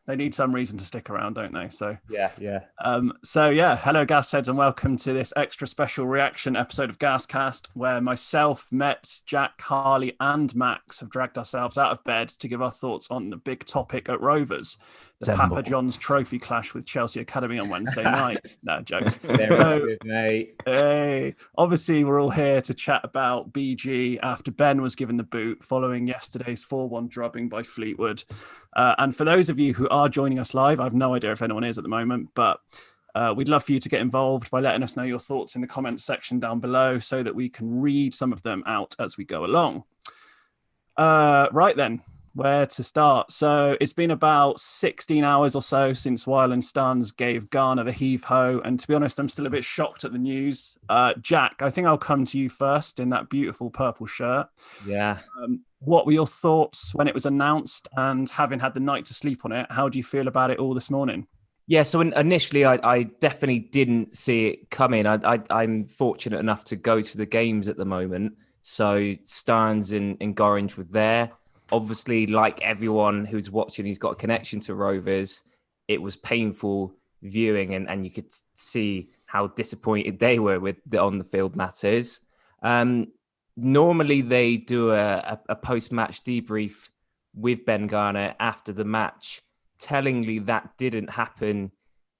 They need some reason to stick around, don't they? So Yeah. hello, gas heads, and welcome to this extra special reaction episode of GasCast, where myself, Met, Jack, Harley, and Max have dragged ourselves out of bed to give our thoughts on the big topic at Rovers, the Papa John's Trophy clash with Chelsea Academy on Wednesday night. No, jokes. Very good, mate. Hey, obviously, we're all here to chat about BG after Ben was given the boot following yesterday's 4-1 drubbing by Fleetwood. And for those of you who are joining us live, I have no idea if anyone is at the moment, but we'd love for you to get involved by letting us know your thoughts in the comments section down below so that we can read some of them out as we go along. Right then, where to start? So it's been about 16 hours or so since Weil and Stuns gave Garner the heave-ho, and to be honest, I'm still a bit shocked at the news. Jack, I think I'll come to you first in that beautiful purple shirt. Yeah. What were your thoughts when it was announced, and having had the night to sleep on it, how do you feel about it all this morning? Yeah, so initially I definitely didn't see it coming. I'm fortunate enough to go to the games at the moment. So Starnes and Gorringe were there. Obviously, like everyone who's watching who's got a connection to Rovers, it was painful viewing, and you could see how disappointed they were with the on-the-field matters. Normally, they do a post-match debrief with Ben Garner after the match. Tellingly, that didn't happen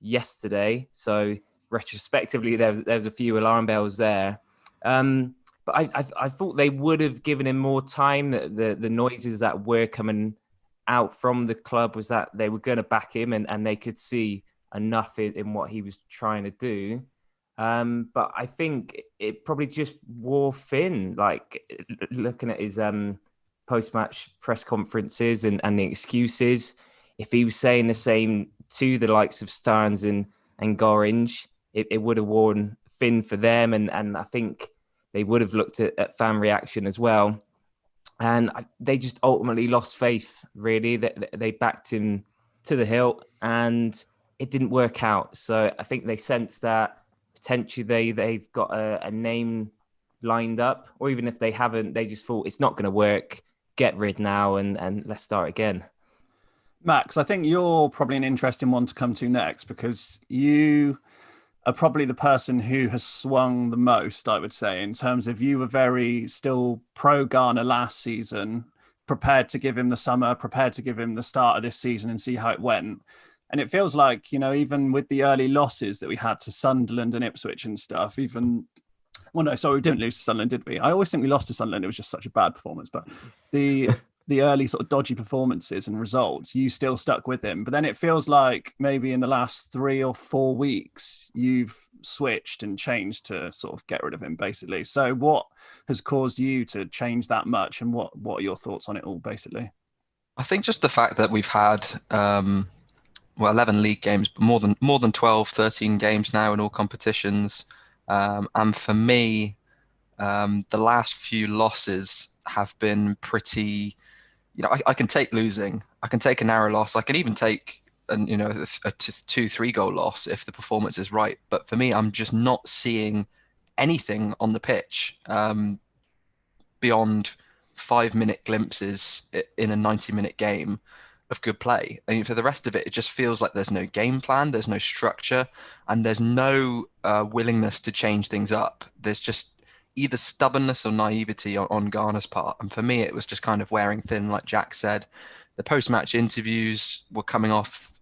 yesterday. So retrospectively, there was a few alarm bells there. But I thought they would have given him more time. The noises that were coming out from the club was that they were going to back him, and they could see enough in what he was trying to do. But I think it probably just wore thin, like looking at his post-match press conferences and the excuses. If he was saying the same to the likes of Starnes and Gorringe, it would have worn thin for them. And I think they would have looked at fan reaction as well. And they just ultimately lost faith, really. They backed him to the hilt and it didn't work out. So I think they sensed that potentially they've got a name lined up, or even if they haven't, they just thought it's not going to work. Get rid now and let's start again. Max, I think you're probably an interesting one to come to next, because you are probably the person who has swung the most, I would say, in terms of you were very still pro Garner last season, prepared to give him the summer, prepared to give him the start of this season and see how it went. And it feels like, even with the early losses that we had to Sunderland and Ipswich and stuff, we didn't lose to Sunderland, did we? I always think we lost to Sunderland. It was just such a bad performance. But the early sort of dodgy performances and results, you still stuck with him. But then it feels like maybe in the last 3 or 4 weeks, you've switched and changed to sort of get rid of him, basically. So what has caused you to change that much, and what are your thoughts on it all, basically? I think just the fact that we've had 11 league games, but more than 12, 13 games now in all competitions. And for me, the last few losses have been pretty, I can take losing. I can take a narrow loss. I can even take a 2-3 goal loss if the performance is right. But for me, I'm just not seeing anything on the pitch beyond 5-minute glimpses in a 90-minute game of good play. And for the rest of it, it just feels like there's no game plan, there's no structure, and there's no willingness to change things up. There's just either stubbornness or naivety on Garner's part. And for me, it was just kind of wearing thin, like Jack said. The post-match interviews were coming off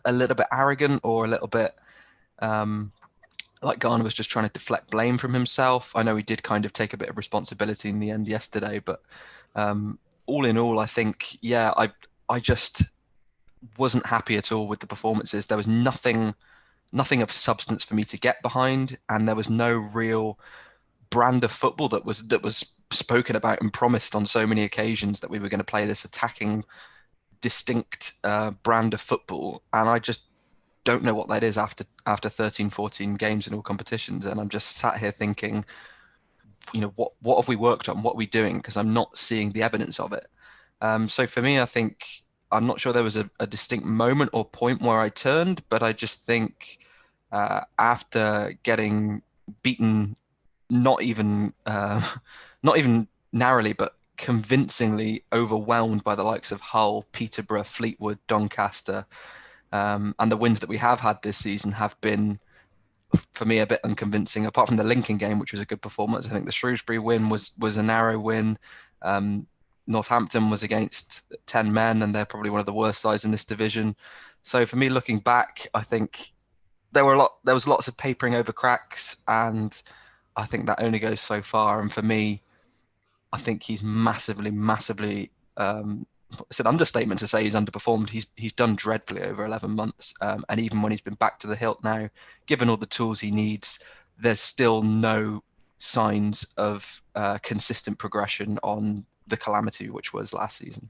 a little bit arrogant, or a little bit like Garner was just trying to deflect blame from himself. I know he did kind of take a bit of responsibility in the end yesterday, but all in all, I think, I just wasn't happy at all with the performances. There was nothing of substance for me to get behind, and there was no real brand of football that was spoken about and promised on so many occasions, that we were going to play this attacking, distinct brand of football. And I just don't know what that is after 13, 14 games in all competitions. And I'm just sat here thinking, what have we worked on? What are we doing? Because I'm not seeing the evidence of it. So for me, I think, I'm not sure there was a distinct moment or point where I turned, but I just think after getting beaten, not even narrowly, but convincingly overwhelmed by the likes of Hull, Peterborough, Fleetwood, Doncaster, and the wins that we have had this season have been, for me, a bit unconvincing. Apart from the Lincoln game, which was a good performance, I think the Shrewsbury win was a narrow win. Northampton was against 10 men, and they're probably one of the worst sides in this division. So for me, looking back, I think there was lots of papering over cracks, and I think that only goes so far. And for me, I think he's massively. It's an understatement to say he's underperformed. He's done dreadfully over 11 months, and even when he's been back to the hilt now, given all the tools he needs, there's still no signs of consistent progression on the calamity which was last season.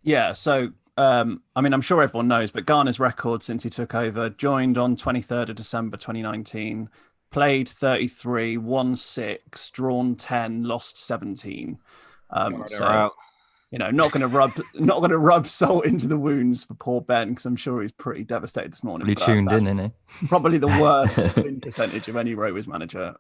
Yeah, so I'm sure everyone knows, but Garner's record since he took over, joined on 23rd of December 2019, played 33, won 6, drawn 10, lost 17. Not going to rub salt into the wounds for poor Ben, because I'm sure he's pretty devastated this morning. Really tuned in, isn't he? Probably the worst win percentage of any Rovers manager,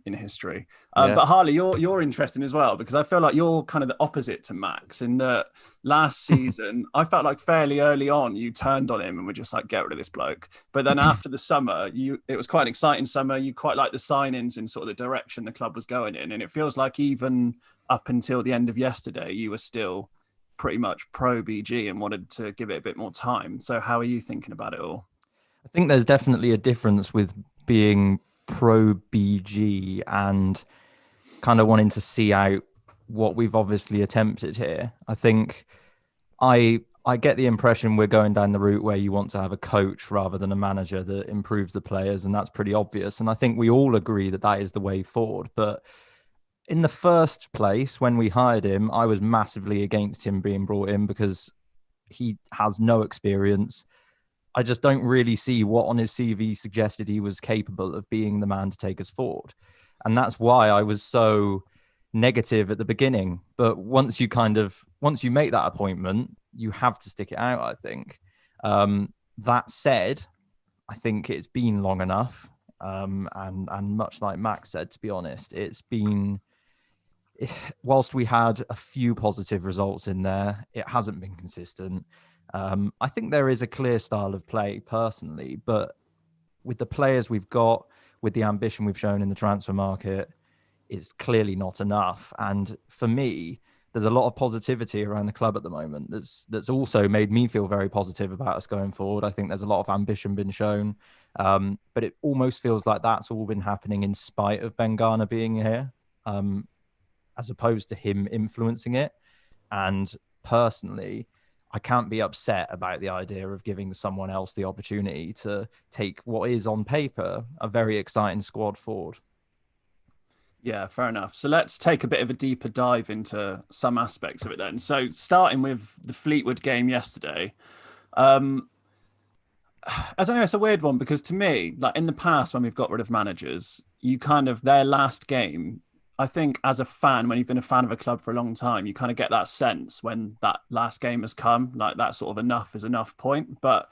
in history. But Harley, you're interesting as well, because I feel like you're kind of the opposite to Max in that last season, I felt like fairly early on you turned on him and were just like, get rid of this bloke. But then after the summer, it was quite an exciting summer. You quite liked the signings and sort of the direction the club was going in. And it feels like even up until the end of yesterday, you were still pretty much pro BG and wanted to give it a bit more time. So how are you thinking about it all? I think there's definitely a difference with being pro BG and kind of wanting to see out what we've obviously attempted here. I think I get the impression we're going down the route where you want to have a coach rather than a manager that improves the players, and that's pretty obvious. And I think we all agree that that is the way forward. But in the first place, when we hired him, I was massively against him being brought in because he has no experience. I just don't really see what on his CV suggested he was capable of being the man to take us forward. And that's why I was so negative at the beginning. But once you make that appointment, you have to stick it out, I think. That said, I think it's been long enough. And much like Max said, to be honest, whilst we had a few positive results in there, it hasn't been consistent. I think there is a clear style of play personally, but with the players we've got, with the ambition we've shown in the transfer market, it's clearly not enough. And for me, there's a lot of positivity around the club at the moment that's also made me feel very positive about us going forward. I think there's a lot of ambition been shown, but it almost feels like that's all been happening in spite of Ben Garner being here, as opposed to him influencing it. And personally, I can't be upset about the idea of giving someone else the opportunity to take what is on paper a very exciting squad forward. Yeah, fair enough. So let's take a bit of a deeper dive into some aspects of it then. So starting with the Fleetwood game yesterday, I don't know, it's a weird one because to me, like in the past when we've got rid of managers, their last game, I think as a fan, when you've been a fan of a club for a long time, you kind of get that sense when that last game has come, like that sort of enough is enough point. But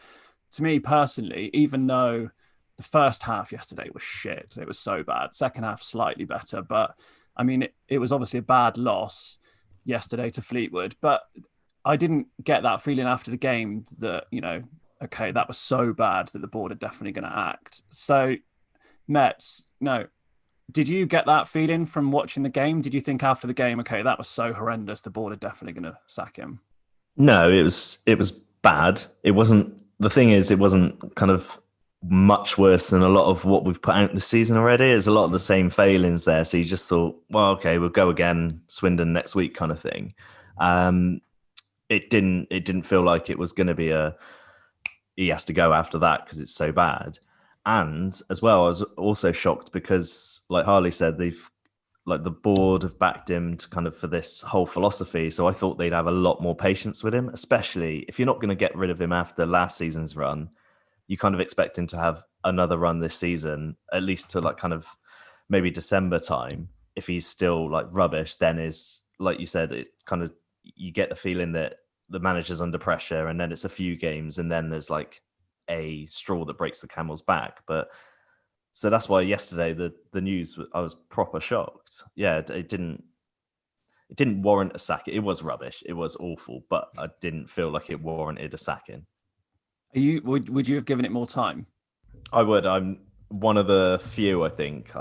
to me personally, even though the first half yesterday was shit, it was so bad. Second half slightly better, but I mean, it was obviously a bad loss yesterday to Fleetwood. But I didn't get that feeling after the game that, okay, that was so bad that the board are definitely going to act. So, Mets, no. Did you get that feeling from watching the game? Did you think after the game, okay, that was so horrendous, the board are definitely going to sack him? No, it was bad. It wasn't kind of much worse than a lot of what we've put out this season already. There's a lot of the same failings there. So you just thought, well, okay, we'll go again, Swindon next week kind of thing. It didn't feel like it was going to be he has to go after that because it's so bad. And as well, I was also shocked because, like Harley said, the board have backed him to kind of for this whole philosophy. So I thought they'd have a lot more patience with him, especially if you're not going to get rid of him after last season's run. You kind of expect him to have another run this season, at least to like kind of maybe December time. If he's still like rubbish, then is, like you said, it kind of, you get the feeling that the manager's under pressure and then it's a few games and then there's like a straw that breaks the camel's back. But so that's why yesterday the news, I was proper shocked. Yeah, it it didn't warrant a sack. It was rubbish. It was awful, but I didn't feel like it warranted a sacking. Would you have given it more time? I would. I'm one of the few, I think.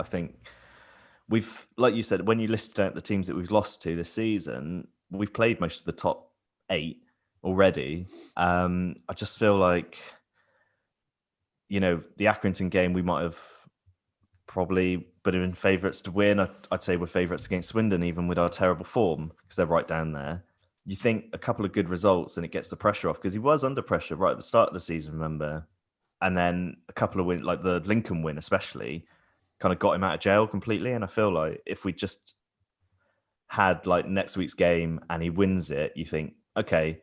We've, like you said, when you listed out the teams that we've lost to this season, we've played most of the top 8 already. I just feel like, the Accrington game, we might have probably been favourites to win. I'd say we're favourites against Swindon, even with our terrible form, because they're right down there. You think a couple of good results and it gets the pressure off, because he was under pressure right at the start of the season, remember? And then a couple of wins, like the Lincoln win especially, kind of got him out of jail completely. And I feel like if we just had like next week's game and he wins it, you think, okay,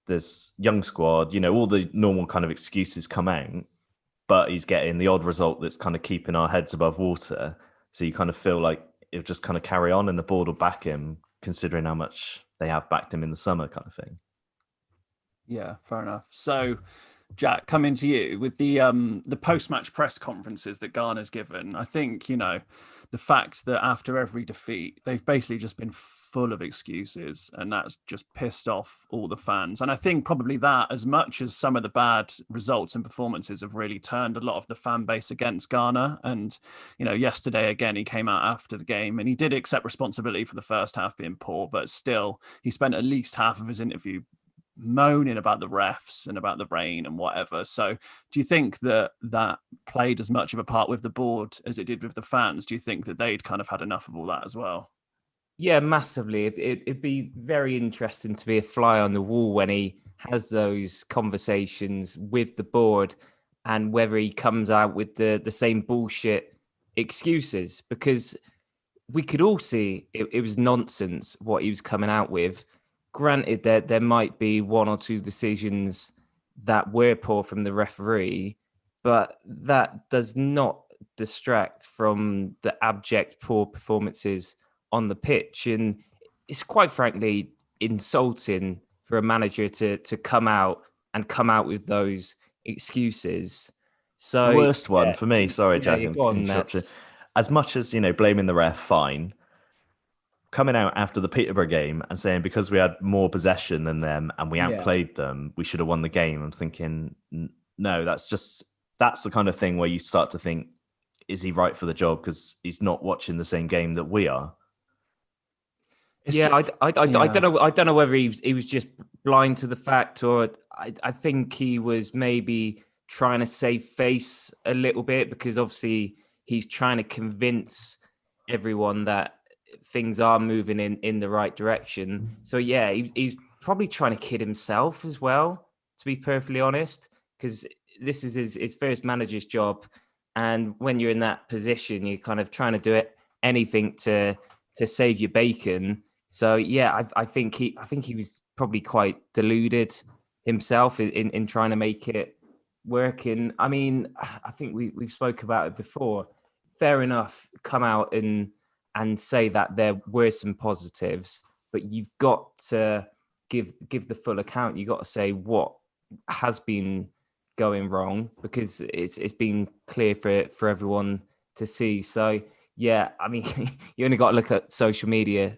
there's young squad, all the normal kind of excuses come out, but he's getting the odd result that's kind of keeping our heads above water. So you kind of feel like it'll just kind of carry on and the board will back him, considering how much they have backed him in the summer kind of thing. Yeah, fair enough. So, Jack, coming to you with the post-match press conferences that Garner's given, I think, the fact that after every defeat, they've basically just been full of excuses, and that's just pissed off all the fans. And I think probably that, as much as some of the bad results and performances have really turned a lot of the fan base against Garner. And, yesterday, again, he came out after the game and he did accept responsibility for the first half being poor, but still, he spent at least half of his interview moaning about the refs and about the rain and whatever. So do you think that played as much of a part with the board as it did with the fans? Do you think that they'd kind of had enough of all that as well? Yeah, massively. It'd be very interesting to be a fly on the wall when he has those conversations with the board, and whether he comes out with the same bullshit excuses, because we could all see it was nonsense what he was coming out with. Granted that there might be one or two decisions that were poor from the referee, but that does not distract from the abject poor performances on the pitch. And it's quite frankly insulting for a manager to come out with those excuses. So the worst one for me, sorry, Jack, interruption. As much as, blaming the ref, fine. Coming out after the Peterborough game and saying because we had more possession than them and we outplayed them, we should have won the game. I'm thinking, no, that's the kind of thing where you start to think, is he right for the job? Because he's not watching the same game that we are. I don't know. I don't know whether he was just blind to the fact, or I think he was maybe trying to save face a little bit, because obviously he's trying to convince everyone that things are moving in the right direction. So yeah, he's probably trying to kid himself as well, to be perfectly honest, because this is his first manager's job, and when you're in that position, you're kind of trying to do anything to save your bacon. So yeah, I think he was probably quite deluded himself in trying to make it work. And I mean, I think we've spoke about it before. Fair enough, come out and say that there were some positives, but you've got to give the full account. You've got to say what has been going wrong, because it's been clear for everyone to see. So yeah, I mean, you only got to look at social media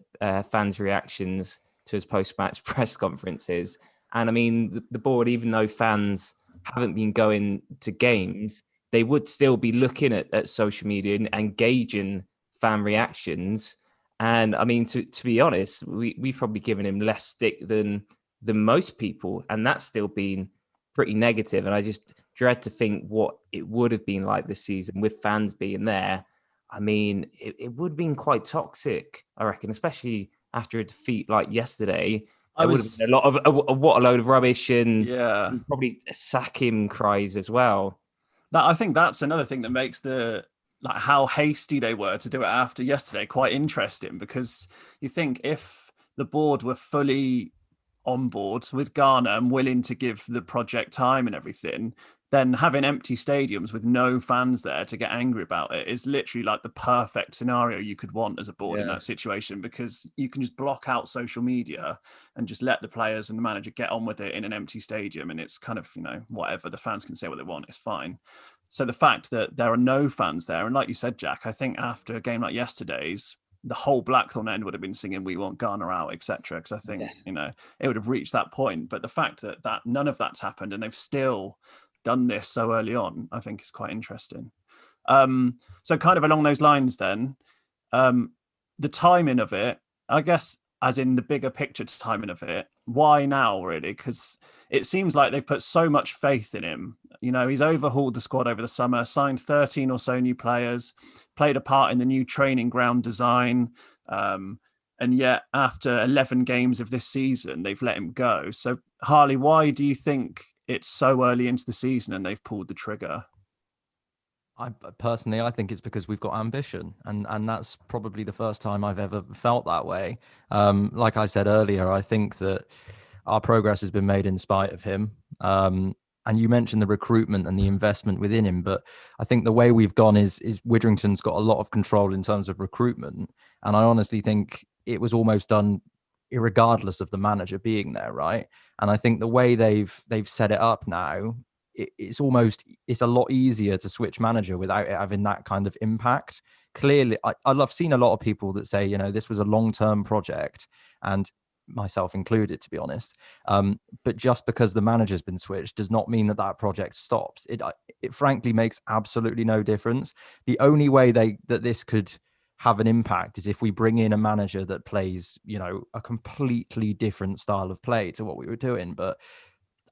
fans' reactions to his post-match press conferences. And I mean, the board, even though fans haven't been going to games, they would still be looking at social media and gauging fan reactions. And I mean, to be honest, we've probably given him less stick than most people, and that's still been pretty negative. And I just dread to think what it would have been like this season with fans being there. I mean, it would have been quite toxic, I reckon, especially after a defeat like yesterday. There would have been a lot of what a load of rubbish, and probably sack him cries as well. I think that's another thing that makes how hasty they were to do it after yesterday quite interesting, because you think if the board were fully on board with Garner and willing to give the project time and everything, then having empty stadiums with no fans there to get angry about it is literally like the perfect scenario you could want as a board in that situation, because you can just block out social media and just let the players and the manager get on with it in an empty stadium. And it's kind of, whatever, the fans can say what they want, it's fine. So the fact that there are no fans there, and like you said, Jack, I think after a game like yesterday's, the whole Blackthorn end would have been singing "We want Garner out," etc. Because I think it would have reached that point. But the fact that none of that's happened and they've still done this so early on, I think is quite interesting. So kind of along those lines, then the timing of it, I guess, as in the bigger picture timing of it, why now really? Because it seems like they've put so much faith in him. He's overhauled the squad over the summer, signed 13 or so new players, played a part in the new training ground design. And yet after 11 games of this season, they've let him go. So Harley, why do you think it's so early into the season and they've pulled the trigger? I think it's because we've got ambition, and that's probably the first time I've ever felt that way. Like I said earlier, I think that our progress has been made in spite of him. And you mentioned the recruitment and the investment within him, but I think the way we've gone is Woodrington's got a lot of control in terms of recruitment, and I honestly think it was almost done irregardless of the manager being there, right? And I think the way they've set it up now, it's a lot easier to switch manager without it having that kind of impact. Clearly, I've seen a lot of people that say, this was a long-term project, and myself included, to be honest. But just because the manager's been switched does not mean that project stops. It frankly makes absolutely no difference. The only way that this could have an impact is if we bring in a manager that plays, a completely different style of play to what we were doing. But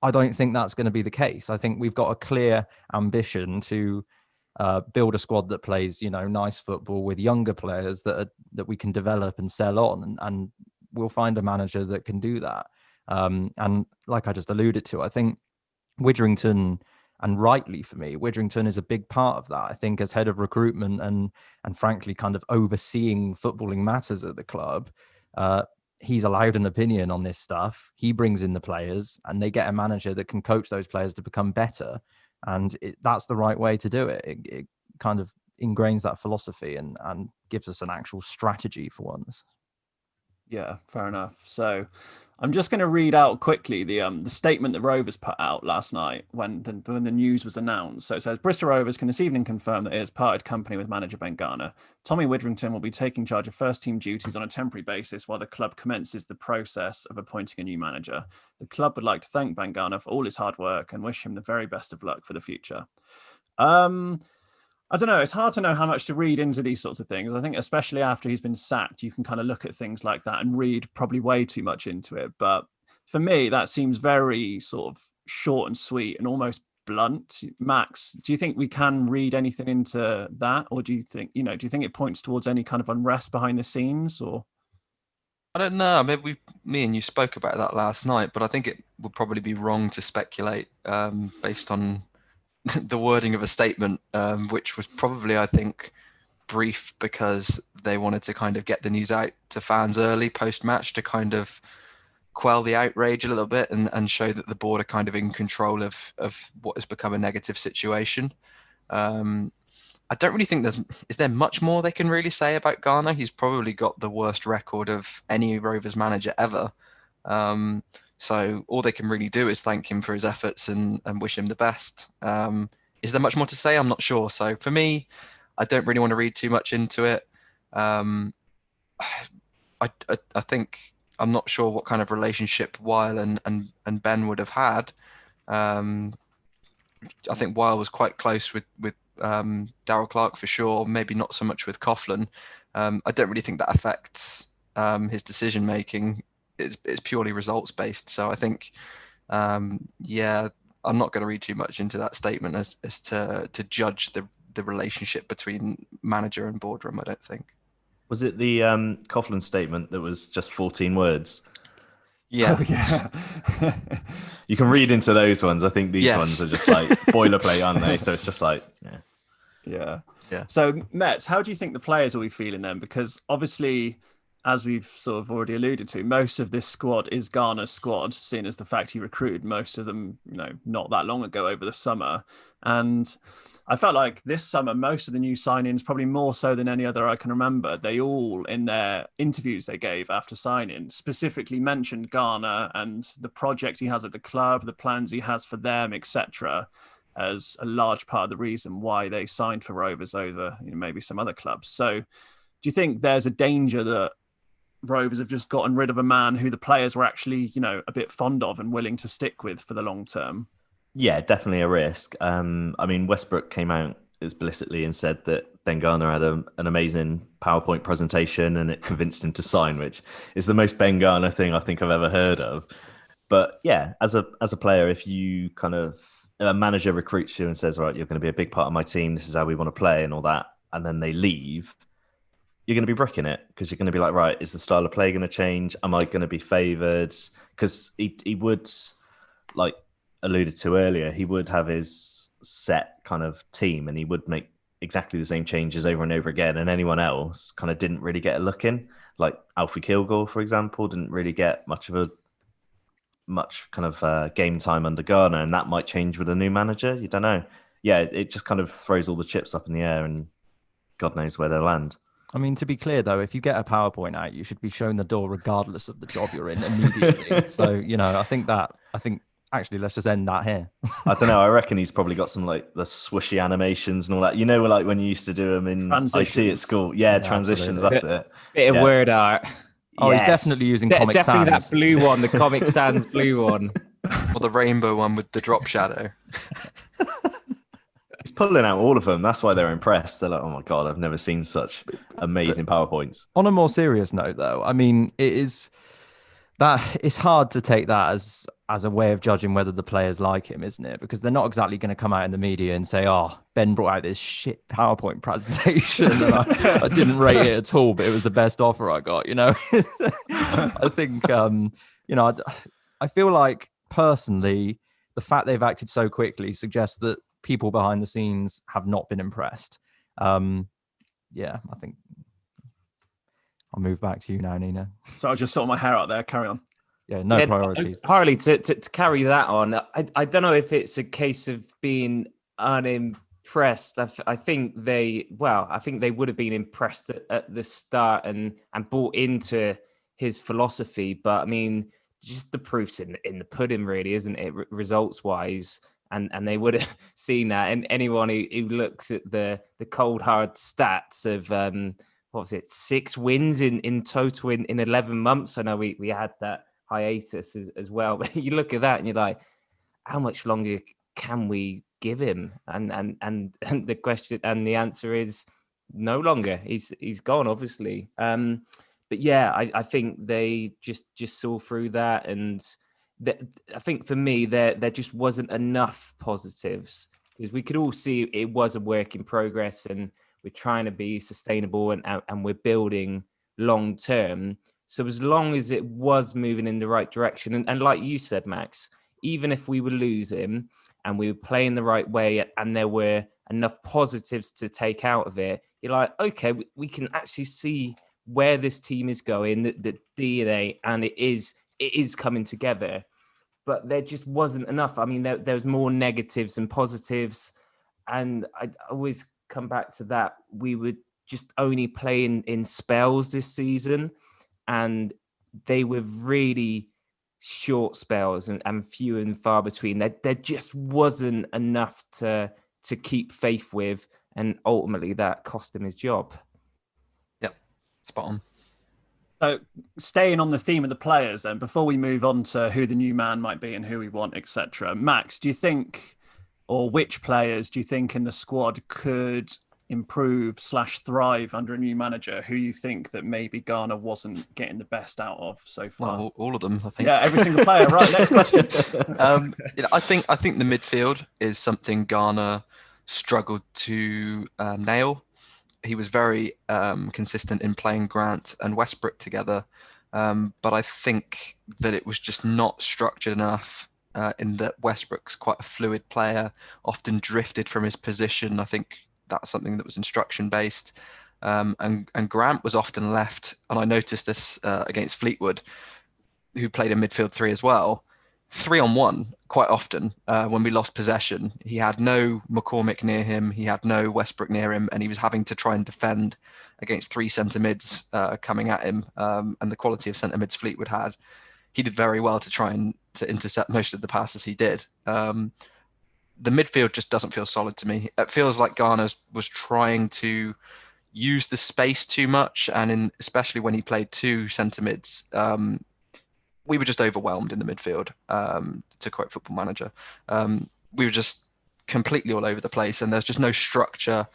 I don't think that's going to be the case. I think we've got a clear ambition to build a squad that plays, nice football with younger players that we can develop and sell on, and we'll find a manager that can do that. And like I just alluded to, I think Woodrington, and rightly for me, Woodrington is a big part of that. I think as head of recruitment and frankly kind of overseeing footballing matters at the club, he's allowed an opinion on this stuff. He brings in the players and they get a manager that can coach those players to become better. And that's the right way to do it. It kind of ingrains that philosophy and gives us an actual strategy for once. Yeah, fair enough. So I'm just going to read out quickly the statement that Rovers put out last night when the news was announced. So it says, Bristol Rovers can this evening confirm that it has parted company with manager Ben Garner. Tommy Woodrington will be taking charge of first team duties on a temporary basis while the club commences the process of appointing a new manager. The club would like to thank Ben Garner for all his hard work and wish him the very best of luck for the future. I don't know. It's hard to know how much to read into these sorts of things. I think especially after he's been sacked, you can kind of look at things like that and read probably way too much into it. But for me, that seems very sort of short and sweet and almost blunt. Max, do you think we can read anything into that? Or do you think it points towards any kind of unrest behind the scenes? Or I don't know. Maybe me and you spoke about that last night, but I think it would probably be wrong to speculate based on the wording of a statement, which was probably, I think, brief because they wanted to kind of get the news out to fans early post-match to kind of quell the outrage a little bit and show that the board are kind of in control of what has become a negative situation. I don't really think is there much more they can really say about Garner? He's probably got the worst record of any Rovers manager ever. So all they can really do is thank him for his efforts and wish him the best. Is there much more to say? I'm not sure. So for me, I don't really want to read too much into it. I think I'm not sure what kind of relationship Weil and Ben would have had. I think Weil was quite close with Darryl Clark for sure. Maybe not so much with Coughlin. I don't really think that affects his decision making. It's purely results based. So I think, I'm not going to read too much into that statement as to judge the relationship between manager and boardroom. I don't think. Was it the Coughlin statement that was just 14 words? Yeah. Oh, yeah. You can read into those ones. I think these ones are just like boilerplate, aren't they? So it's just like, Yeah. So, Mets, how do you think the players will be feeling then? Because obviously, as we've sort of already alluded to, most of this squad is Garner's squad, seeing as the fact he recruited most of them, not that long ago over the summer. And I felt like this summer, most of the new signings, probably more so than any other I can remember, they all, in their interviews they gave after signing, specifically mentioned Garner and the project he has at the club, the plans he has for them, etc., as a large part of the reason why they signed for Rovers over maybe some other clubs. So Do you think there's a danger that Rovers have just gotten rid of a man who the players were actually, a bit fond of and willing to stick with for the long term? Yeah, definitely a risk. Westbrook came out explicitly and said that Ben Garner had an amazing PowerPoint presentation and it convinced him to sign, which is the most Ben Garner thing I think I've ever heard of. But yeah, as a player, if you kind of a manager recruits you and says, right, you're going to be a big part of my team, this is how we want to play and all that, and then they leave, you're going to be bricking it because you're going to be like, right, is the style of play going to change? Am I going to be favoured? Because he would, like alluded to earlier, he would have his set kind of team and he would make exactly the same changes over and over again, and anyone else kind of didn't really get a look in. Like Alfie Kilgore, for example, didn't really get much kind of game time under Garner, and that might change with a new manager. You don't know. Yeah, it just kind of throws all the chips up in the air and God knows where they'll land. I mean, to be clear, though, if you get a PowerPoint out, you should be shown the door regardless of the job you're in immediately. So, I think actually, let's just end that here. I don't know. I reckon he's probably got some like the swooshy animations and all that. Like when you used to do them in IT at school. Yeah, transitions. Absolutely. That's it. Bit of word art. Oh, yes. He's definitely using Comic Sans. Definitely that blue one, the Comic Sans blue one. Or the rainbow one with the drop shadow. He's pulling out all of them. That's why they're impressed. They're like, oh my God, I've never seen such amazing PowerPoints. On a more serious note, though, I mean, it's hard to take that as a way of judging whether the players like him, isn't it? Because they're not exactly going to come out in the media and say, oh, Ben brought out this shit PowerPoint presentation and I didn't rate it at all, but it was the best offer I got, I think, I feel like personally, the fact they've acted so quickly suggests that people behind the scenes have not been impressed. I think I'll move back to you now, Nina. So I'll just sort my hair out there. Carry on. Yeah, no priorities. Harley, to carry that on, I don't know if it's a case of being unimpressed. I think they would have been impressed at the start and bought into his philosophy. But I mean, just the proof's in the pudding, really, isn't it? Results wise. And they would have seen that. And anyone who looks at the cold hard stats of 6 wins in total in 11 months. I know we had that hiatus as well. But you look at that and you're like, how much longer can we give him? And the question and the answer is no longer. He's gone, obviously. But yeah, I think they just saw through that, and I think for me there just wasn't enough positives, because we could all see it was a work in progress and we're trying to be sustainable and we're building long term. So as long as it was moving in the right direction, and like you said, Max, even if we were losing and we were playing the right way and there were enough positives to take out of it, you're like, okay, we can actually see where this team is going, the DNA, and it is coming together. But there just wasn't enough. I mean, there was more negatives than positives. And I always come back to that. We were just only playing in spells this season, and they were really short spells and few and far between. There just wasn't enough to keep faith with, and ultimately that cost him his job. Yep, spot on. So staying on the theme of the players then, before we move on to who the new man might be and who we want, etc. Max, do you think, or which players do you think in the squad could improve / thrive under a new manager who you think that maybe Garner wasn't getting the best out of so far? Well, all of them, I think. Yeah, every single player. Right, next question. I think the midfield is something Garner struggled to nail. He was very consistent in playing Grant and Westbrook together, but I think that it was just not structured enough. In that Westbrook's quite a fluid player, often drifted from his position. I think that's something that was instruction based, and Grant was often left. And I noticed this against Fleetwood, who played in midfield 3 as well. 3-on-1 quite often when we lost possession. He had no McCormick near him, he had no Westbrook near him, and he was having to try and defend against 3 centre mids coming at him. And the quality of centre mids Fleetwood had, he did very well to try and to intercept most of the passes he did. The midfield just doesn't feel solid to me. It feels like Garner was trying to used the space too much, and especially when he played two centre mids, we were just overwhelmed in the midfield. To quote Football Manager, we were just completely all over the place, and there's just no structure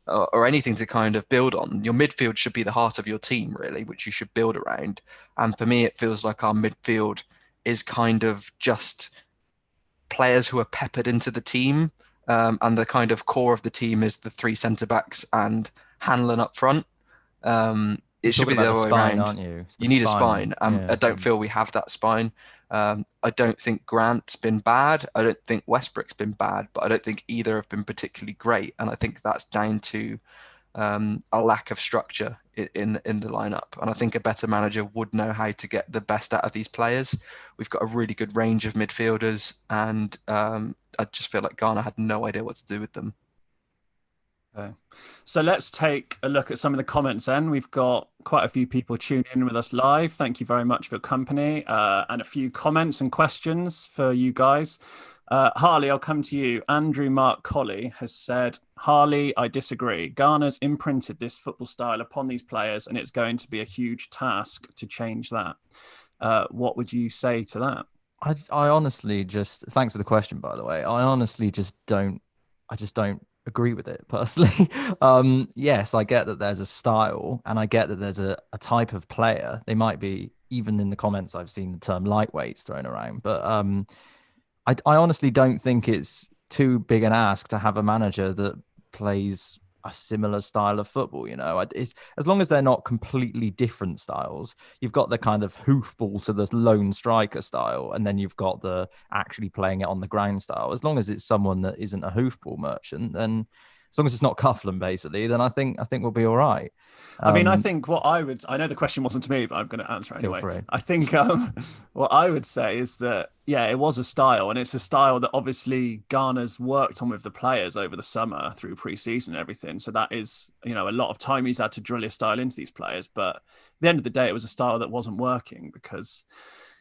or anything to kind of build on. Your midfield should be the heart of your team, really, which you should build around. And for me, it feels like our midfield is kind of just players who are peppered into the team, and the kind of core of the team is the three centre backs and Hanlon up front. It should be the other way spine, around. aren't you? You need a spine. Yeah. I don't feel we have that spine. I don't think Grant's been bad. I don't think Westbrook's been bad, but I don't think either have been particularly great. And I think that's down to a lack of structure in the lineup. And I think a better manager would know how to get the best out of these players. We've got a really good range of midfielders, and I just feel like Garner had no idea what to do with them. Okay. So let's take a look at some of the comments then. We've got quite a few people tuning in with us live. Thank you very much for your company, and a few comments and questions for you guys. Harley, I'll come to you. Andrew Mark Colley has said, Harley, I disagree. Garner's imprinted this football style upon these players, and it's going to be a huge task to change that. What would you say to that? I honestly just, thanks for the question, by the way. I honestly just don't agree with it personally. Yes, I get that there's a style, and I get that there's a type of player. They might be, even in the comments, I've seen the term lightweights thrown around, but I honestly don't think it's too big an ask to have a manager that plays a similar style of football. You know, it's, as long as they're not completely different styles. You've got the kind of hoofball to the lone striker style, and then you've got the actually playing it on the ground style. As long as it's someone that isn't a hoofball merchant, then as long as it's not Coughlin, basically, then I think we'll be all right. I mean, I think I know the question wasn't to me, but I'm going to answer it anyway. Feel free. I think what I would say is that, yeah, it was a style, and it's a style that obviously Garner's worked on with the players over the summer through pre-season and everything. So that is, a lot of time he's had to drill his style into these players. But at the end of the day, it was a style that wasn't working because,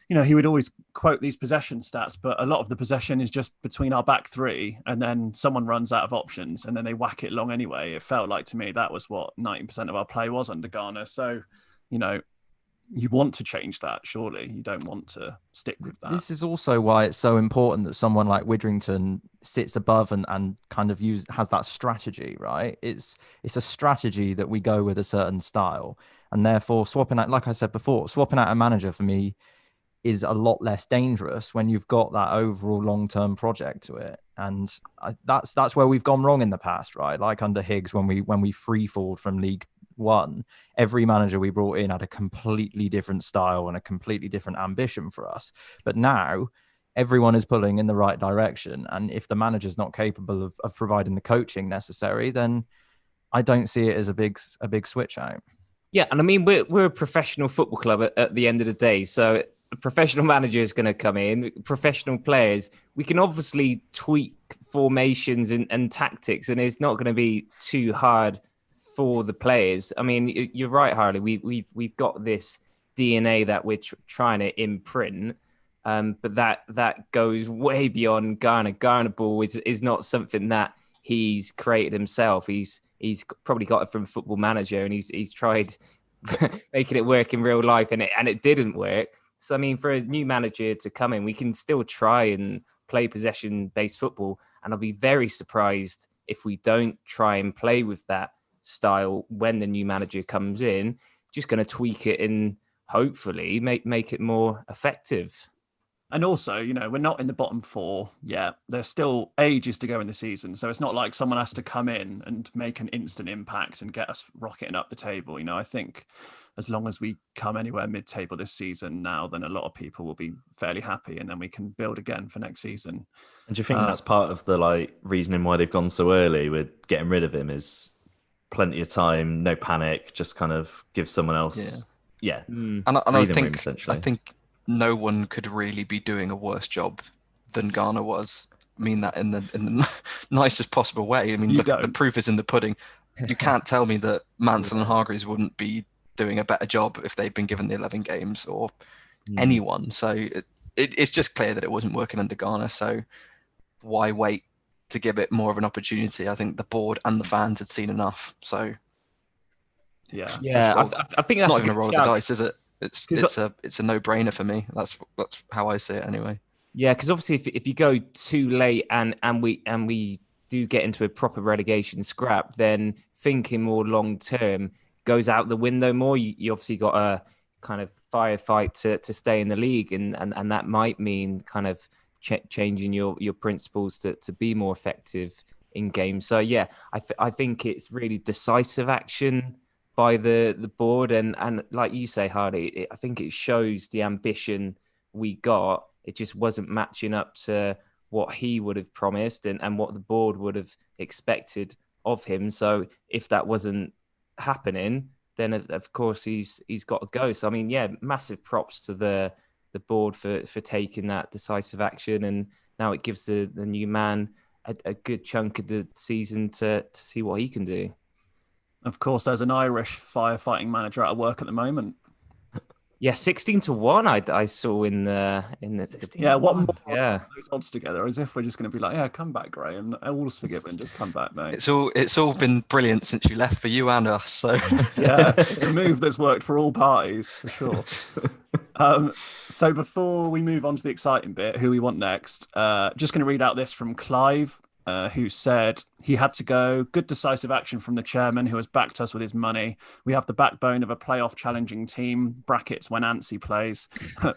he would always quote these possession stats, but a lot of the possession is just between our back three, and then someone runs out of options and then they whack it long anyway. It felt like to me that was what 90% of our play was under Garner. So, you want to change that, surely. You don't want to stick with that. This is also why it's so important that someone like Woodrington sits above and kind of has that strategy, right? It's a strategy that we go with a certain style, and therefore swapping out, like I said before, swapping out a manager for me is a lot less dangerous when you've got that overall long-term project to it. And that's where we've gone wrong in the past, right? Like under Higgs, when we free-falled from League One, every manager we brought in had a completely different style and a completely different ambition for us. But now everyone is pulling in the right direction. And if the manager's not capable of providing the coaching necessary, then I don't see it as a big switch out. Yeah, and I mean, we're a professional football club at the end of the day. So a professional manager is going to come in, professional players. We can obviously tweak formations and tactics, and it's not going to be too hard for the players. I mean, you're right, Harley. We've got this DNA that we're trying to imprint, but that goes way beyond Garner. Garner ball is not something that he's created himself. He's probably got it from Football Manager, and he's tried making it work in real life, and it didn't work. So, I mean, for a new manager to come in, we can still try and play possession-based football. And I'll be very surprised if we don't try and play with that style when the new manager comes in. Just going to tweak it and hopefully make it more effective. And also, we're not in the bottom four yet. There's still ages to go in the season. So it's not like someone has to come in and make an instant impact and get us rocketing up the table. I think as long as we come anywhere mid-table this season now, then a lot of people will be fairly happy, and then we can build again for next season. And do you think that's part of the reasoning why they've gone so early with getting rid of him? Is plenty of time, no panic, just kind of give someone else. Yeah. And I think no one could really be doing a worse job than Garner was. I mean that in the nicest possible way. I mean, the proof is in the pudding. You can't tell me that Mansell and Hargreaves wouldn't be doing a better job if they'd been given the 11 games, or anyone. So it's just clear that it wasn't working under Garner. So why wait to give it more of an opportunity? I think the board and the fans had seen enough. So Yeah. Yeah, I think that's not a even a good roll of the shout. dice, is it? It's a no-brainer for me. That's how I see it anyway. Yeah, because obviously if you go too late and we do get into a proper relegation scrap, then thinking more long term goes out the window more. You obviously got a kind of firefight to stay in the league, and that might mean kind of changing your principles to be more effective in games. So yeah, I think it's really decisive action by the board, and like you say, Hardy, I think it shows the ambition we got. It just wasn't matching up to what he would have promised and what the board would have expected of him. So if that wasn't happening, then of course he's got to go. So I mean, yeah, massive props to the board for taking that decisive action, and now it gives the new man a good chunk of the season to see what he can do. Of course, there's an Irish firefighting manager out of work at the moment. Yeah, 16-1 I saw in the yeah, what more yeah. those odds together, as if we're just going to be like, yeah, come back, Graham. All's forgiven. Just come back, mate. It's all been brilliant since you left for you and us. So yeah, it's a move that's worked for all parties for sure. So before we move on to the exciting bit, who we want next, just going to read out this from Clive, who said he had to go. Good decisive action from the chairman, who has backed us with his money. We have the backbone of a playoff challenging team, brackets when Anstey plays,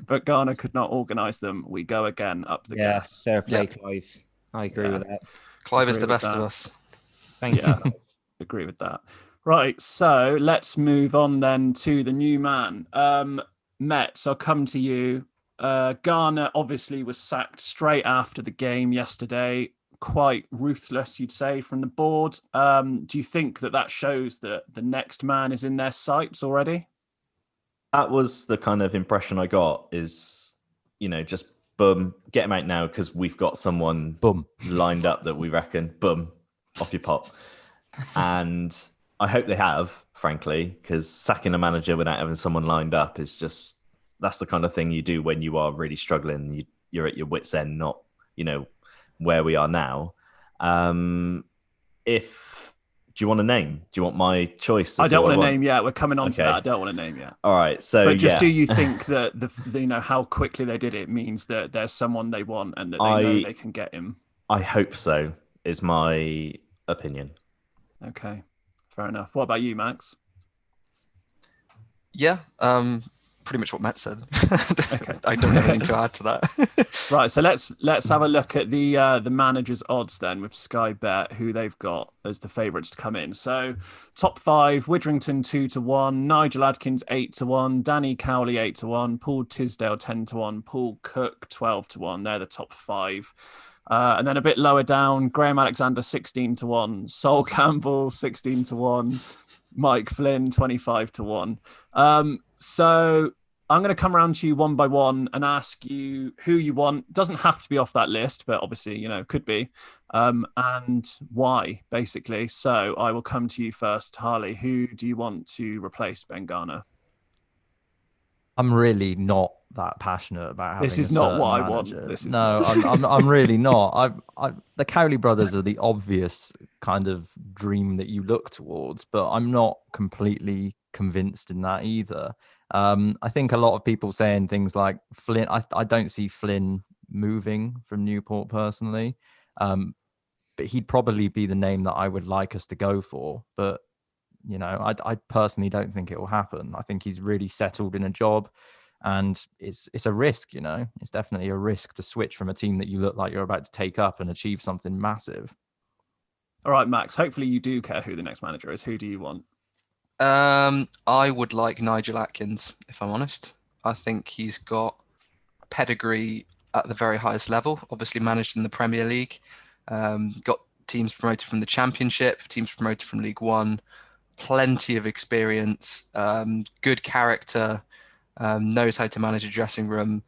but Garner could not organise them. We go again up the gas. Fair play, Clive. I agree with that. Clive is the best of us. Thank you. Agree with that. Right, so let's move on then to the new man. Metz, I'll come to you. Garner obviously was sacked straight after the game yesterday. Quite ruthless, you'd say, from the board. Do you think that shows that the next man is in their sights already? That was the kind of impression I got, is, just boom, get him out now because we've got someone lined up that we reckon, boom, off you pop. And I hope they have, frankly, because sacking a manager without having someone lined up is just, that's the kind of thing you do when you are really struggling. You're at your wit's end, not, where we are now. Do you want a name? Do you want my choice? I don't want a name yet. We're coming on to that. I don't want a name yet. All right. So, but just do you think that how quickly they did it means that there's someone they want and that they know they can get him? I hope so, is my opinion. Okay, fair enough. What about you, Max? Yeah, pretty much what Matt said. Okay. I don't have anything to add to that. Right, so let's have a look at the managers' odds then with Sky Bet, who they've got as the favourites to come in. So top 5: Woodrington 2-1, Nigel Adkins 8-1, Danny Cowley 8-1, Paul Tisdale 10-1, Paul Cook 12-1. They're the top 5. And then a bit lower down, Graham Alexander 16-1, Sol Campbell 16-1, Mike Flynn 25-1. So I'm going to come around to you one by one and ask you who you want. Doesn't have to be off that list, but obviously, could be. And why, basically. So I will come to you first, Harley. Who do you want to replace Ben Garner? I'm really not that passionate about having this is not what manager. I want. I'm really not. The Cowley Brothers are the obvious kind of dream that you look towards, but I'm not completely convinced in that either. I think a lot of people saying things like Flynn. I don't see Flynn moving from Newport personally, but he'd probably be the name that I would like us to go for. But I personally don't think it will happen. I think he's really settled in a job, and it's a risk. It's definitely a risk to switch from a team that you look like you're about to take up and achieve something massive. All right, Max. Hopefully you do care who the next manager is. Who do you want? I would like Nigel Adkins, if I'm honest. I think he's got pedigree at the very highest level, obviously managed in the Premier League, got teams promoted from the Championship, teams promoted from League One, plenty of experience, good character, knows how to manage a dressing room,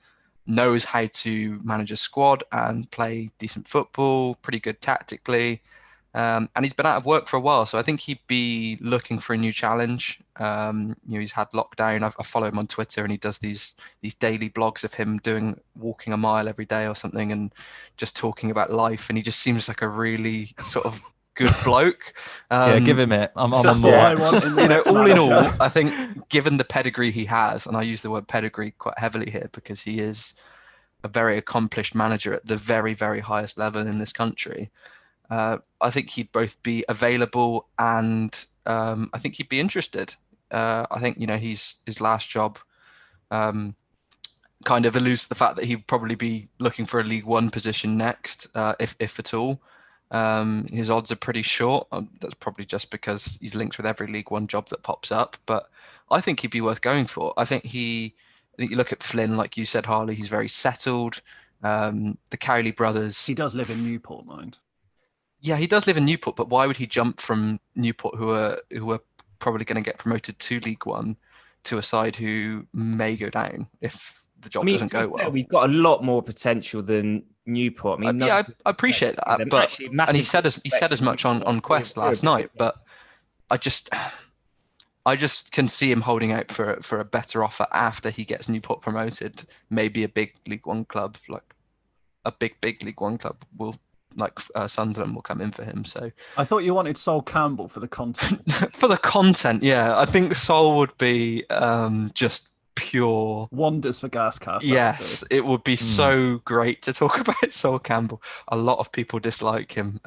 knows how to manage a squad and play decent football, pretty good tactically. And he's been out of work for a while, so I think he'd be looking for a new challenge. He's had lockdown. I follow him on Twitter, and he does these daily blogs of him walking a mile every day or something, and just talking about life. And he just seems like a really sort of good bloke. Give him it. I'm on That's board. what I want in the next All in all, manager. I think given the pedigree he has, and I use the word pedigree quite heavily here because he is a very accomplished manager at the very, very highest level in this country. I think he'd both be available and I think he'd be interested. I think, his last job kind of alludes to the fact that he'd probably be looking for a League One position next, if at all. His odds are pretty short. That's probably just because he's linked with every League One job that pops up. But I think he'd be worth going for. I think you look at Flynn, like you said, Harley. He's very settled. The Cowley brothers. He does live in Newport, mind. Yeah, he does live in Newport, but why would he jump from Newport, who are probably going to get promoted to League One, to a side who may go down if the job doesn't go well? We've got a lot more potential than Newport. I appreciate that, but and he said as much on Quest last night. But I just can see him holding out for a better offer after he gets Newport promoted. Maybe a big League One club, like a big League One club, will. Like Sunderland will come in for him. So I thought you wanted Sol Campbell for the content. For the content, yeah, I think Sol would be just pure wonders for GasCast. Yes, it would be so great to talk about Sol Campbell. A lot of people dislike him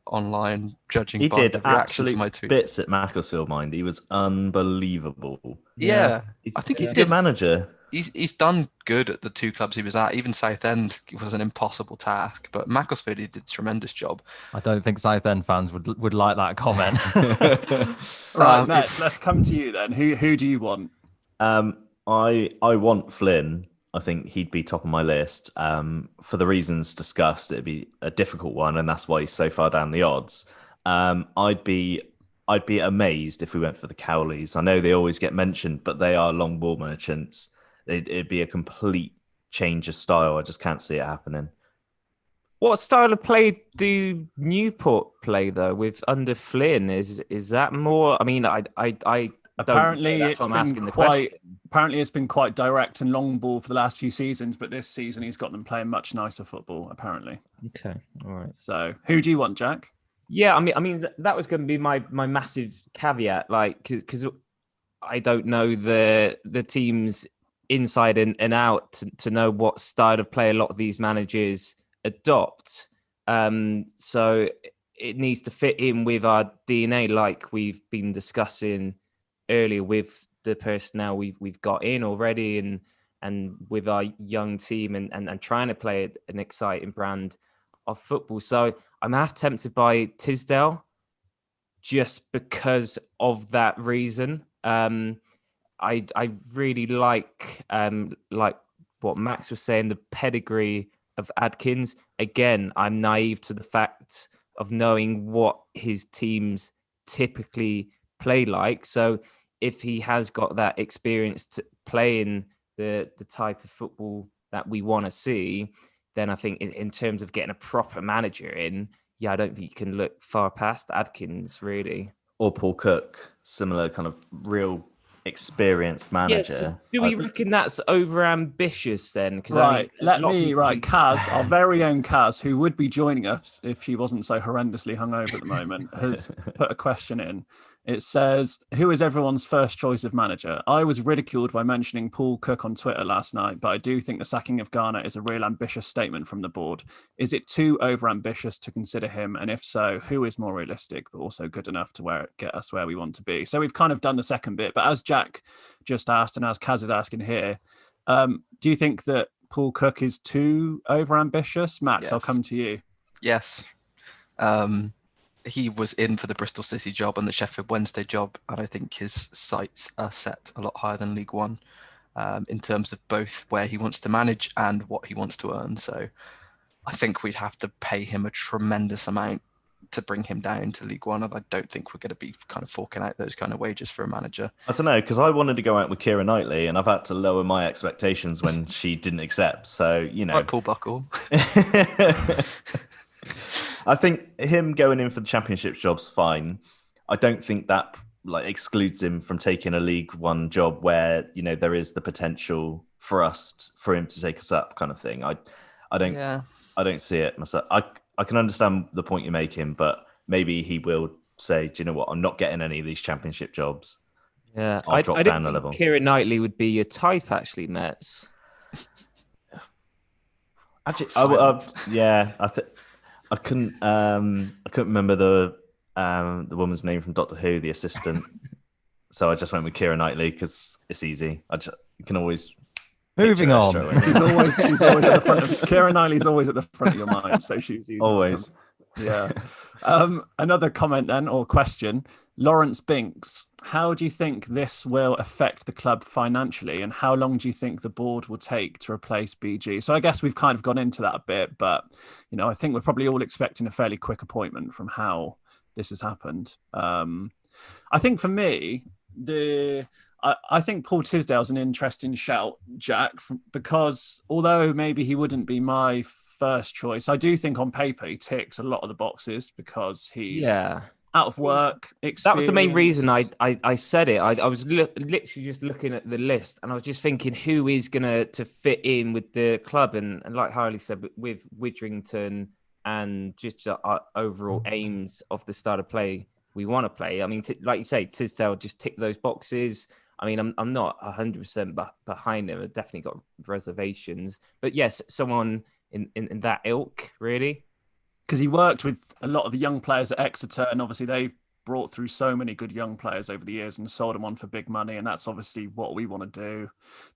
online, judging he by did the reaction to my absolute tweet. bits at Macclesfield, mind. He was unbelievable. Yeah. I think he's a good manager. He's done good at the two clubs he was at. Even Southend was an impossible task, but Macclesfield, he did a tremendous job. I don't think Southend fans would like that comment. Right, Matt, let's come to you then. Who do you want? I want Flynn. I think he'd be top of my list. For the reasons discussed, it'd be a difficult one, and that's why he's so far down the odds. I'd be amazed if we went for the Cowleys. I know they always get mentioned, but they are long ball merchants. It'd be a complete change of style. I just can't see it happening. What style of play do Newport play though? With under Flynn, is that more? I mean, I apparently don't, it's I'm been asking the quite. question. Apparently, it's been quite direct and long ball for the last few seasons, but this season he's got them playing much nicer football. Apparently. Okay, all right. So, who do you want, Jack? Yeah, I mean that was going to be my massive caveat, like because I don't know the teams inside and out to know what style of play a lot of these managers adopt. So it needs to fit in with our DNA, like we've been discussing earlier with the personnel we've got in already, and with our young team and trying to play an exciting brand of football. So I'm half tempted by Tisdale just because of that reason. I really like what Max was saying, the pedigree of Adkins. Again, I'm naive to the fact of knowing what his teams typically play like. So if he has got that experience to playing the type of football that we want to see, then I think in terms of getting a proper manager in, I don't think you can look far past Adkins, really. Or Paul Cook, similar kind of real experienced manager. Yes. Do we reckon that's over ambitious then? Right, Kaz, our very own Kaz, who would be joining us if she wasn't so horrendously hungover at the moment, has put a question in. It says, who is everyone's first choice of manager? I was ridiculed by mentioning Paul Cook on Twitter last night, but I do think the sacking of Garner is a real ambitious statement from the board. Is it too over-ambitious to consider him? And if so, who is more realistic, but also good enough to get us where we want to be? So we've kind of done the second bit, but as Jack just asked, and as Kaz is asking here, do you think that Paul Cook is too over-ambitious? Max, Yes. I'll come to you. Yes. He was in for the Bristol City job and the Sheffield Wednesday job, and I think his sights are set a lot higher than League One in terms of both where he wants to manage and what he wants to earn. So I think we'd have to pay him a tremendous amount to bring him down to League One, and I don't think we're going to be kind of forking out those kind of wages for a manager. I don't know, because I wanted to go out with Keira Knightley, and I've had to lower my expectations when she didn't accept. So, Right, Paul Buckle. I think him going in for the Championship job's fine. I don't think that excludes him from taking a League One job where there is the potential for him to take us up, kind of thing. I don't see it myself. I can understand the point you're making, but maybe he will say, do you know what? I'm not getting any of these championship jobs. Yeah, I'll drop I down didn't a think level. Kieran Knightley would be your type, actually, Mets. Actually, Silence. I couldn't remember the woman's name from Doctor Who, the assistant. So I just went with Keira Knightley because it's easy. You can always Moving picture her on. straight away. She's always at the front of Keira Knightley's always at the front of your mind, so she's easy. Always. Yeah. Another comment then, or question. Lawrence Binks, how do you think this will affect the club financially, and how long do you think the board will take to replace BG? So I guess we've kind of gone into that a bit, but I think we're probably all expecting a fairly quick appointment from how this has happened. I think for me, I think Paul Tisdale's an interesting shout, Jack, because although maybe he wouldn't be my first choice, I do think on paper he ticks a lot of the boxes because he's out of work. That was the main reason I said it. I was literally just looking at the list, and I was just thinking who is going to fit in with the club, and like Harley said, with Woodrington and just our overall aims of the style of play we want to play. I mean, like you say, Tisdale just tick those boxes. I mean, I'm not 100% behind him. I've definitely got reservations, but yes, someone in that ilk, really. Because he worked with a lot of the young players at Exeter, and obviously they've brought through so many good young players over the years and sold them on for big money, and that's obviously what we want to do.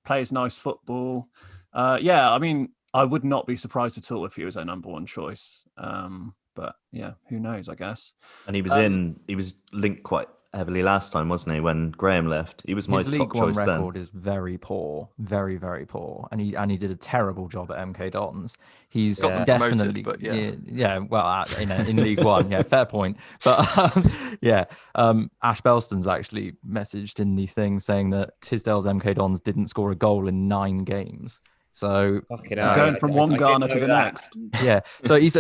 Plays nice football. I mean, I would not be surprised at all if he was our number one choice. But yeah, who knows, I guess. And he was linked quite heavily last time, wasn't he? When Graham left, he was my His top League One choice record then. is very poor, very, very poor, and he did a terrible job at MK Dons. He's Got them definitely, promoted, but well, in League One, yeah, fair point. But Ash Belston's actually messaged in the thing saying that Tisdale's MK Dons didn't score a goal in 9 games. So going from one Garner to the next. Yeah, so he's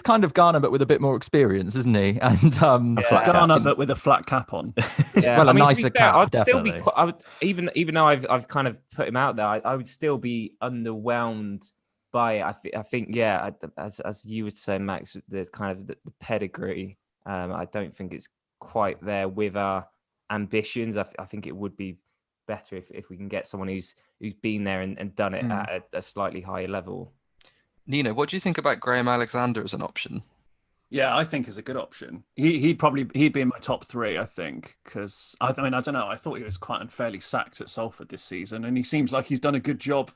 kind of Garner but with a bit more experience, isn't he? And Garner but with a flat cap on. Yeah, well, a nicer cap. I'd definitely. still be. Even though I've kind of put him out there, I would still be underwhelmed by it. I think as you would say, Max, the kind of the pedigree. I don't think it's quite there with our ambitions. I think it would be better if we can get someone who's been there and done it at a slightly higher level. Nino, what do you think about Graham Alexander as an option? Yeah, I think is a good option. He'd be in my top 3, I think, because I mean I don't know. I thought he was quite unfairly sacked at Salford this season, and he seems like he's done a good job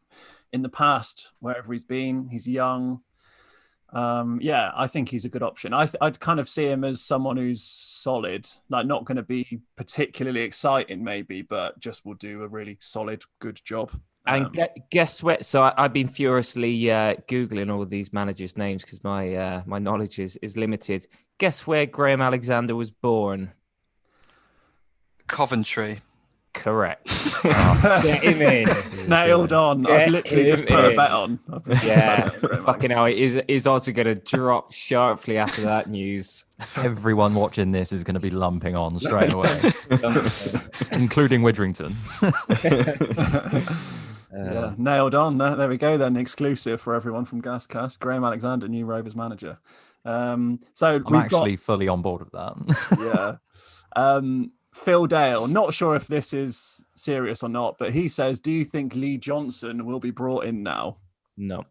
in the past wherever he's been. He's young. I think he's a good option. I'd kind of see him as someone who's solid, like not going to be particularly exciting, maybe, but just will do a really solid, good job. And guess what? So I've been furiously Googling all of these managers' names because my knowledge is limited. Guess where Graham Alexander was born? Coventry. Correct. Get him in. Nailed on. I've literally just put a bet on. Fucking hell. It is also going to drop sharply after that news. Everyone watching this is going to be lumping on straight away, including Woodrington. Nailed on. There we go then. Exclusive for everyone from GasCast. Graham Alexander, new Rovers manager. So I'm actually fully on board with that. Yeah. Phil Dale, not sure if this is serious or not, but he says, do you think Lee Johnson will be brought in now? No.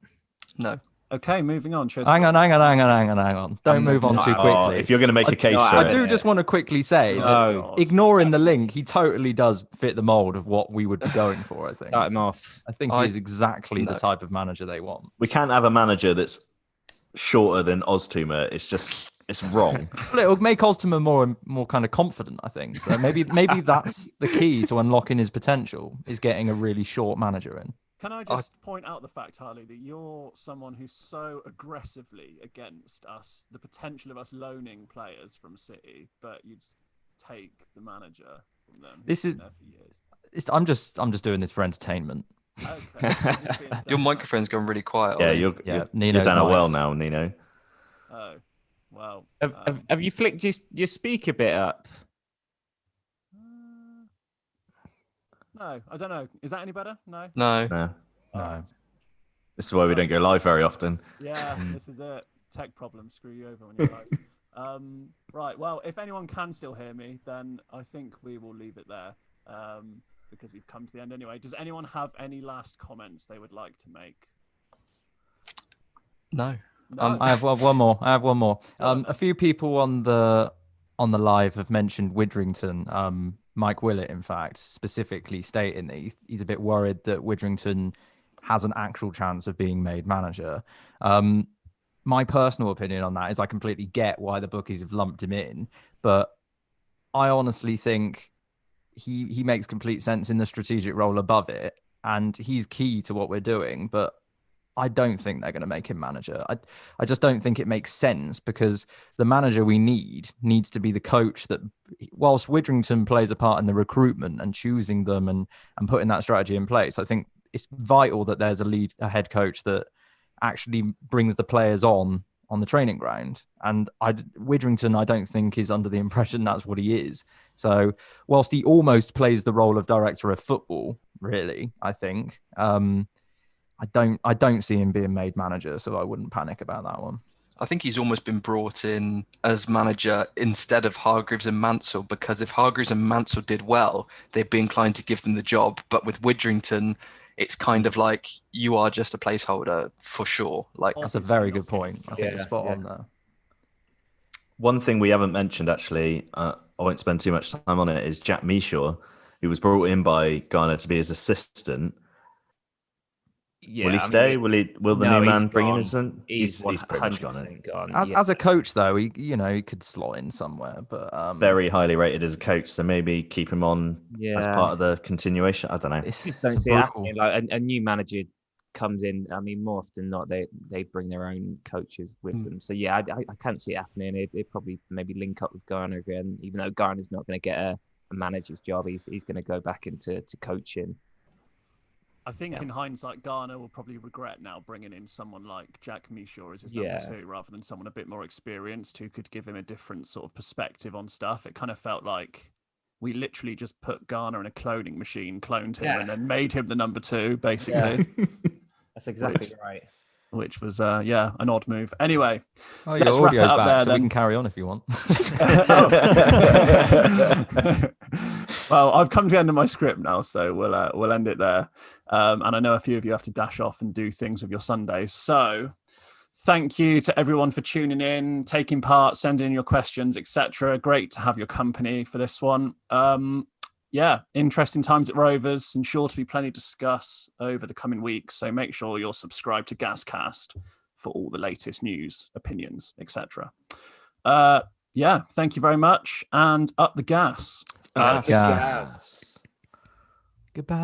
Okay, moving on. Cheers. Hang on. Don't move on too quickly. If you're going to make a case for I do just want to quickly say that ignoring the link, he totally does fit the mold of what we would be going for, I think. Start him off. I think he's exactly the type of manager they want. We can't have a manager that's shorter than Oztumer. It's wrong. Well, it'll make Oztumer more kind of confident, I think. So maybe that's the key to unlocking his potential, is getting a really short manager in. Can I just point out the fact, Harley, that you're someone who's so aggressively against us, the potential of us loaning players from City, but you'd take the manager from them. This is. There for years. I'm just doing this for entertainment. Okay. Your microphone's gone really quiet. Yeah, Ollie. you're down a well now, Nino. Oh, well. Have you flicked your speaker bit up? No, I don't know. Is that any better? No. No. This is why we don't go live very often. Yeah, this is it. Tech problem. Screw you over when you're live. Right. Well, if anyone can still hear me, then I think we will leave it there because we've come to the end anyway. Does anyone have any last comments they would like to make? No. No. I have one more. A few people on the live have mentioned Woodrington. Mike Willett, in fact, specifically stating that he's a bit worried that Woodrington has an actual chance of being made manager. My personal opinion on that is I completely get why the bookies have lumped him in, but I honestly think he makes complete sense in the strategic role above it, and he's key to what we're doing, but I don't think they're going to make him manager. I just don't think it makes sense, because the manager we needs to be the coach that, whilst Woodrington plays a part in the recruitment and choosing them and putting that strategy in place, I think it's vital that there's a head coach that actually brings the players on the training ground. And Woodrington, I don't think, is under the impression that's what he is. So whilst he almost plays the role of director of football, really, I think, I don't see him being made manager, so I wouldn't panic about that one. I think he's almost been brought in as manager instead of Hargreaves and Mansell, because if Hargreaves and Mansell did well, they'd be inclined to give them the job. But with Woodrington, it's kind of like, you are just a placeholder for sure. Like, that's a very good point. I think you're spot on there. One thing we haven't mentioned, actually, I won't spend too much time on it, is Jack Meshaw, who was brought in by Garner to be his assistant. Yeah, will he stay? Will the new man bring in his son? He's pretty much gone. As a coach, though, he could slot in somewhere, but very highly rated as a coach, so maybe keep him on as part of the continuation. I don't know. Don't see it happening. Like a new manager comes in. I mean, more often than not, they bring their own coaches with them. So yeah, I can't see it happening. It probably maybe link up with Garner again, even though Garner's not going to get a manager's job. He's going to go back into coaching. I think in hindsight, Garner will probably regret now bringing in someone like Jack Meshaw as his number two, rather than someone a bit more experienced who could give him a different sort of perspective on stuff. It kind of felt like we literally just put Garner in a cloning machine, cloned him, and then made him the number two, basically. Yeah. That's exactly right. Which was, an odd move. Anyway, your audio's back, so we can carry on if you want. Well, I've come to the end of my script now, so we'll end it there. And I know a few of you have to dash off and do things with your Sundays. So thank you to everyone for tuning in, taking part, sending in your questions, etc. Great to have your company for this one. Interesting times at Rovers, and sure to be plenty to discuss over the coming weeks. So make sure you're subscribed to GasCast for all the latest news, opinions, etc. Thank you very much, and up the gas. Gas. Goodbye.